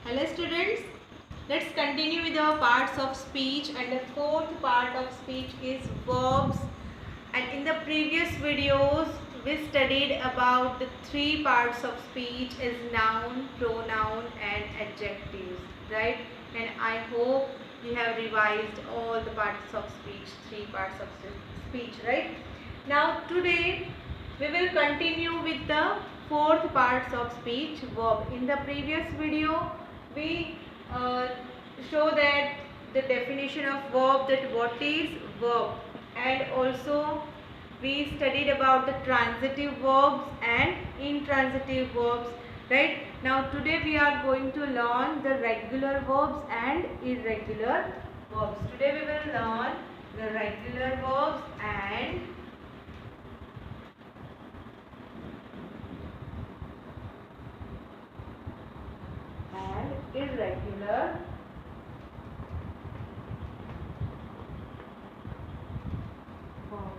Hello students, let's continue with our parts of speech, and the fourth part of speech is verbs. And in the previous videos we studied about the three parts of speech is noun, pronoun and adjectives, right? And I hope you have revised all the parts of speech, three parts of speech, right? Now today we will continue with the fourth parts of speech, verb. In the previous video we show that the definition of verb, that what is verb, and also we studied about the transitive verbs and intransitive verbs, right? Now today we are going to learn the regular verbs and irregular verbs. Today we will learn the regular verbs and irregular verb.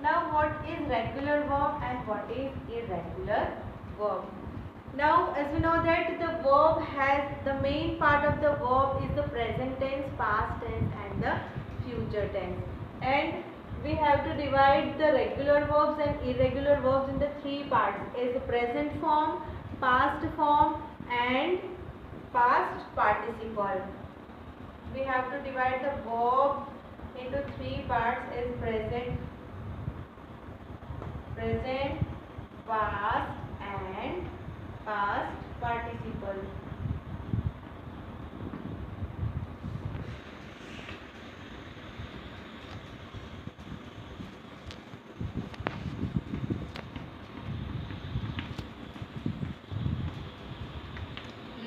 Now what is regular verb and what is irregular verb? Now as we know that the verb has, the main part of the verb is the present tense, past tense and the future tense. And we have to divide the regular verbs and irregular verbs in the three parts, is the present form, past form and past participle. We have to divide the verb into three parts, as present, past and past participle.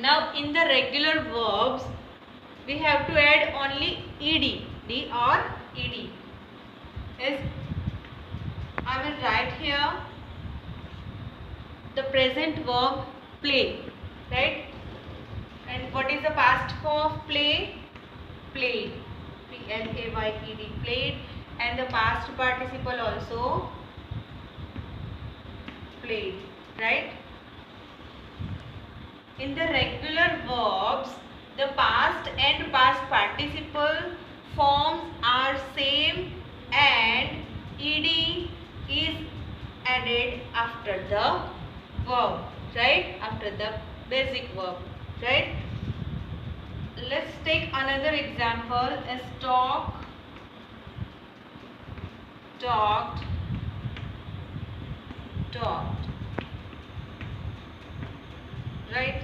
Now in the regular verbs we have to add only ed, d or ed. As I will write here the present verb play, right? And what is the past form of play? Played, P-L-A-Y-E-D, played. And the past participle also played, right? In the regular verbs, the past and past participle forms are same and ed is added after the verb, right? After the basic verb, right? Let's take another example as talk, talked, talked. Right?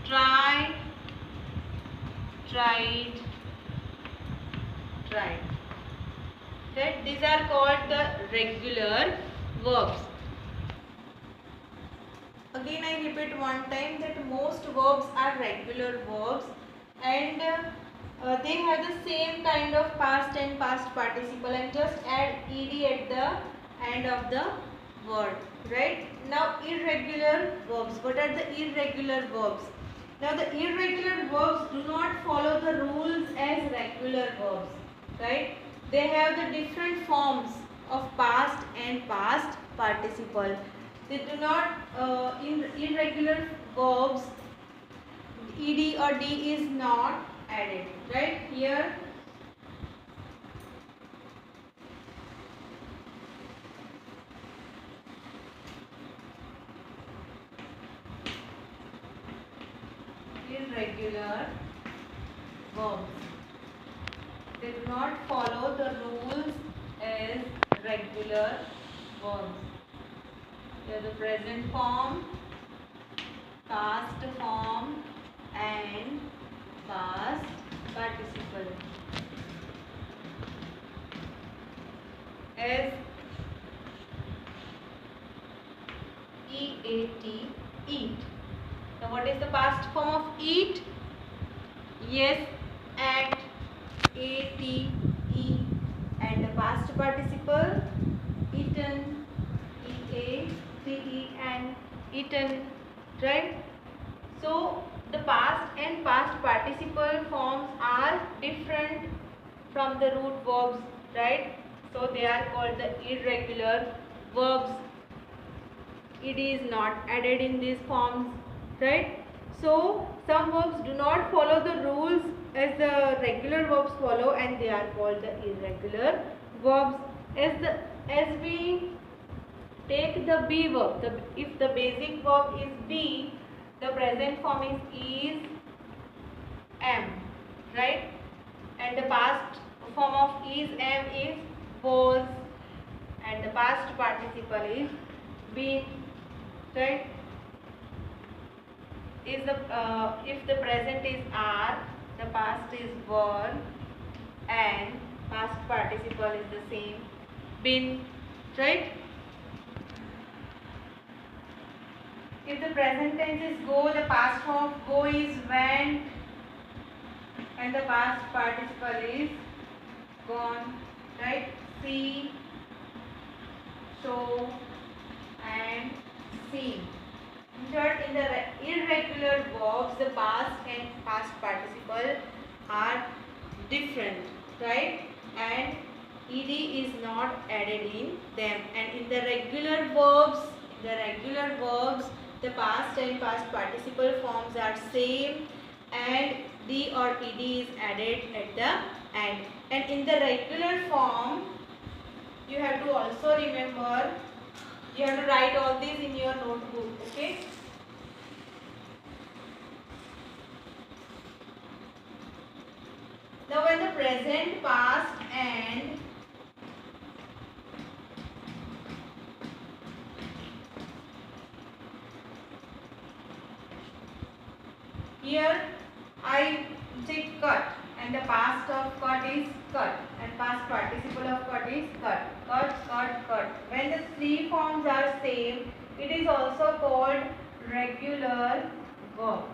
Try, tried, tried. Right? These are called the regular verbs. Again I repeat one time that most verbs are regular verbs, and they have the same kind of past and past participle, and just add ed at the end of the word, right? Now irregular verbs. What are the irregular verbs? Now the irregular verbs do not follow the rules as regular verbs, right? They have the different forms of past and past participle. They do not, in irregular verbs, ed or d is not added, right? Here irregular verbs, they do not follow the rules as regular verbs. They are the present form, past form and past participle. As eat, eat. Now what is the past form of eat? Yes, ate, ate, and the past participle eaten, eaten, eaten, right? So the past and past participle forms are different from the root verbs, right? So they are called the irregular verbs. It is not added in these forms, right? So some verbs do not follow the rules as the regular verbs follow, and they are called the irregular verbs. As we take the be verb, if the basic verb is be, the present form is am, right? And the past form of is, am is was, and the past participle is been, right? Is the if the present is are, the past is were, and past participle is the same been, right? If the present tense is go, the past form of go is went, and the past participle is gone, right? See, show, and seen. In short, in the irregular verbs, the past and past participle are different, right? And ed is not added in them. And in the regular verbs, the past and past participle forms are same, and d or ed is added at the end. And in the regular form, you have to also remember, you have to write all these in your notebook, okay? Now when the present, past and here I say cut, and the past of cut is cut, and past participle of cut is cut. Cut, cut, cut. When the three forms are same, it is also called regular verb,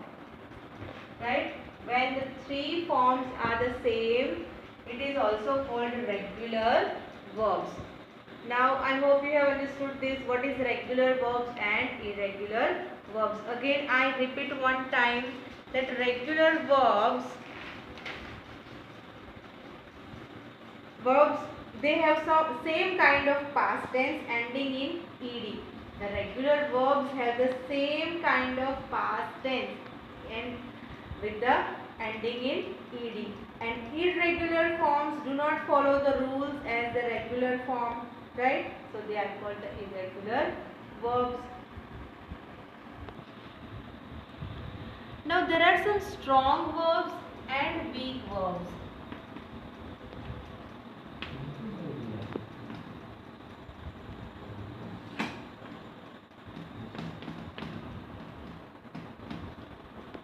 right? When the three forms are the same, it is also called regular verbs. Now I hope you have understood this, what is regular verbs and irregular verbs. Again I repeat one time that regular verbs they have some same kind of past tense ending in ed. The regular verbs have the same kind of past tense and with the ending in ed, and irregular forms do not follow the rules as the regular form, right? So they are called the irregular verbs. Now there are some strong verbs and weak verbs.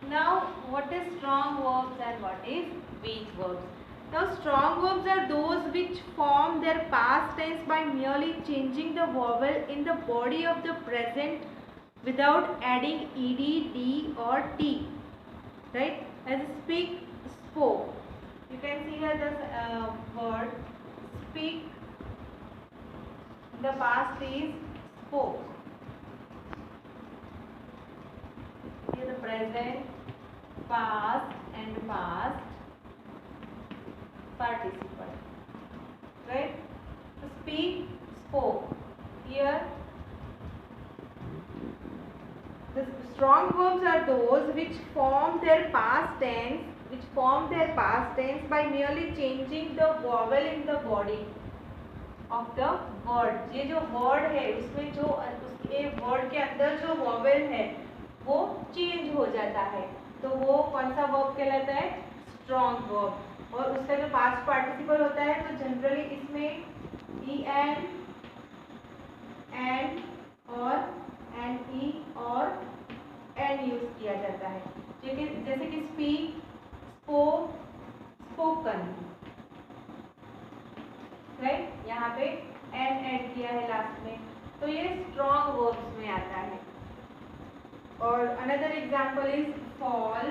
Now what is strong verbs and what is weak verbs? Now strong verbs are those which form their past tense by merely changing the vowel in the body of the present without adding ed, d or t, right? As speak, spoke. You can see here the word speak, the past is spoke. Here the present, past and past participle, right? To speak, spoke. Here the strong verbs are those which form their past tense by merely changing the vowel in the body of the word. ये जो word है उसमें जो उसके word के अंदर जो vowel है वो चेंज हो जाता है, तो वो कौन सा वर्ब कहलाता है? Strong verb. और उसका जो पास्ट पार्टिसिपल होता है तो जनरली इसमें en, and और ne और n यूज किया जाता है, जैसे कि स्पीक, स्पोक, स्पोकन, राइट? यहाँ पे n ऐड किया है लास्ट में, तो ये स्ट्रॉन्ग वर्ब्स में आता है। और another example is fall,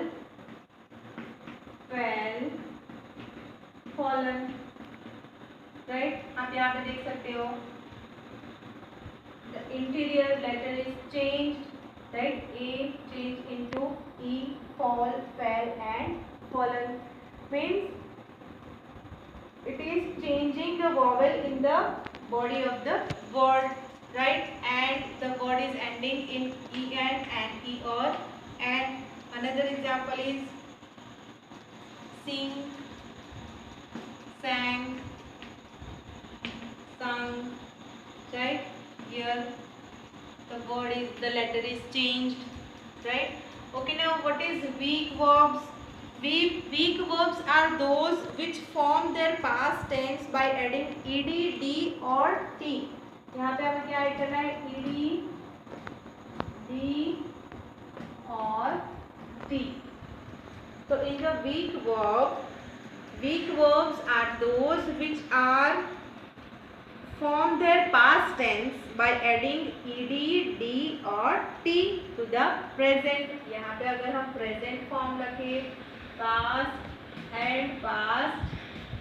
fell, fallen, right? आप यहाँ पे देख सकते हो the interior letter is changed, right? A change into E, fall, fell and fallen, means it is changing the vowel in the body of the word, right? And the word is ending in en and e or and another example is sing, sang, sung, right? Here the letter is changed, right? Okay, now what is weak verbs? Weak verbs are those which form their past tense by adding ed, d or t. यहाँ पे हमें क्या add करना है? ed, d और t. So in the weak verbs are those which are form their past tense by adding ed, d और t to the present. यहाँ पे अगर हम present form रखें, past and past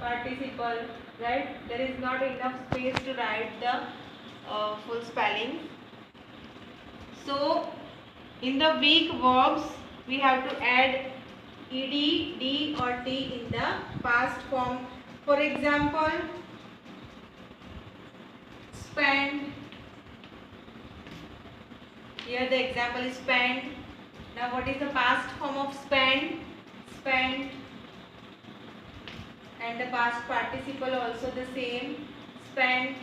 participle, right? There is not enough space to write the full spelling. So in the weak verbs we have to add ed, d or t in the past form. For example, spend. Here the example is spend. Now what is the past form of spend? Spent. And the past participle also the same, spent.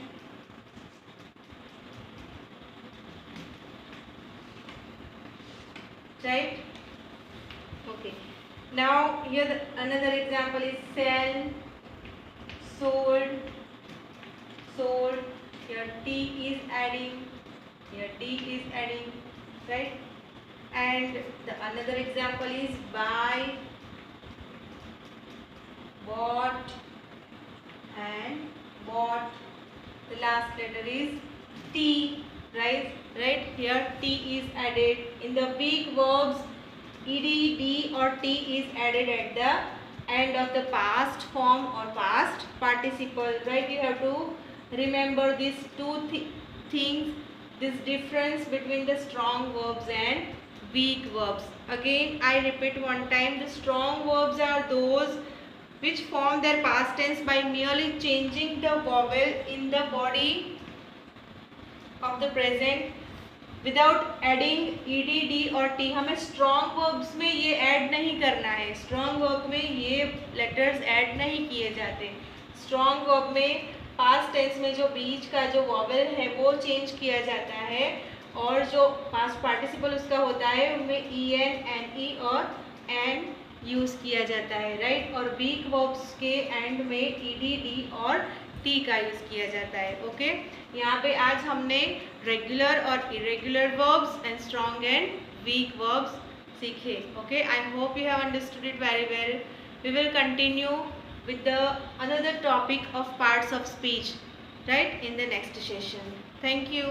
Right? Okay. Now here another example is sell, sold, sold. Here t is adding, here d is adding, right? And the another example is buy, bought and bought. The last letter is t, right? Here t is added. In the weak verbs, ed, d or t is added at the end of the past form or past participle, right? You have to remember these two things, this difference between the strong verbs and weak verbs. Again I repeat one time, the strong verbs are those which form their past tense by merely changing the vowel in the body of the present without adding ed, d और t. हमें strong verbs में ये add नहीं करना है. strong verb में ये letters add नहीं किए जाते. strong verb में past tense में जो बीच का जो vowel है वो change किया जाता है और जो past participle उसका होता है उनमें en, ne और n यूज़ किया जाता है, राइट? और वीक वर्ब्स के एंड में ed, d और t का यूज़ किया जाता है. ओके, यहाँ पे आज हमने रेगुलर और irregular verbs and strong and weak verbs सीखे. Okay, I hope you have understood it very well. We will continue with the another topic of parts of speech, right, in the next session. Thank you.